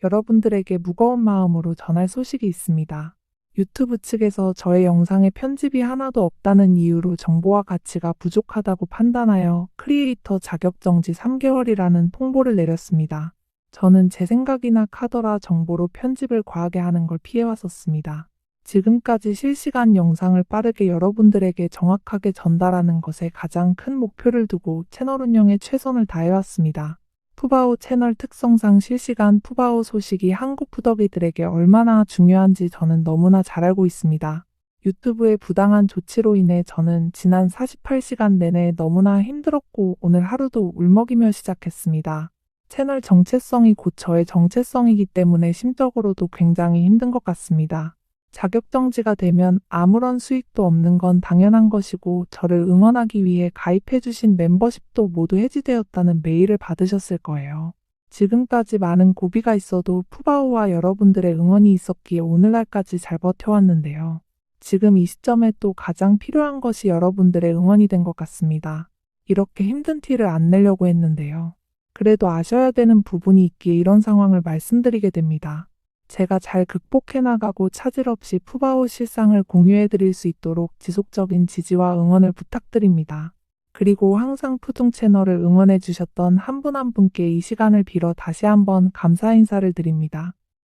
여러분들에게 무거운 마음으로 전할 소식이 있습니다. 유튜브 측에서 저의 영상에 편집이 하나도 없다는 이유로 정보와 가치가 부족하다고 판단하여 크리에이터 자격정지 3개월이라는 통보를 내렸습니다. 저는 제 생각이나 카더라 정보로 편집을 과하게 하는 걸 피해왔었습니다. 지금까지 실시간 영상을 빠르게 여러분들에게 정확하게 전달하는 것에 가장 큰 목표를 두고 채널 운영에 최선을 다해왔습니다. 푸바오 채널 특성상 실시간 푸바오 소식이 한국 푸더기들에게 얼마나 중요한지 저는 너무나 잘 알고 있습니다. 유튜브의 부당한 조치로 인해 저는 지난 48시간 내내 너무나 힘들었고 오늘 하루도 울먹이며 시작했습니다. 채널 정체성이 곧 저의 정체성이기 때문에 심적으로도 굉장히 힘든 것 같습니다. 자격정지가 되면 아무런 수익도 없는 건 당연한 것이고 저를 응원하기 위해 가입해주신 멤버십도 모두 해지되었다는 메일을 받으셨을 거예요. 지금까지 많은 고비가 있어도 푸바오와 여러분들의 응원이 있었기에 오늘날까지 잘 버텨왔는데요. 지금 이 시점에 또 가장 필요한 것이 여러분들의 응원이 된 것 같습니다. 이렇게 힘든 티를 안 내려고 했는데요. 그래도 아셔야 되는 부분이 있기에 이런 상황을 말씀드리게 됩니다. 제가 잘 극복해 나가고 차질 없이 푸바오 실상을 공유해 드릴 수 있도록 지속적인 지지와 응원을 부탁드립니다. 그리고 항상 푸둥 채널을 응원해 주셨던 한 분 한 분께 이 시간을 빌어 다시 한번 감사 인사를 드립니다.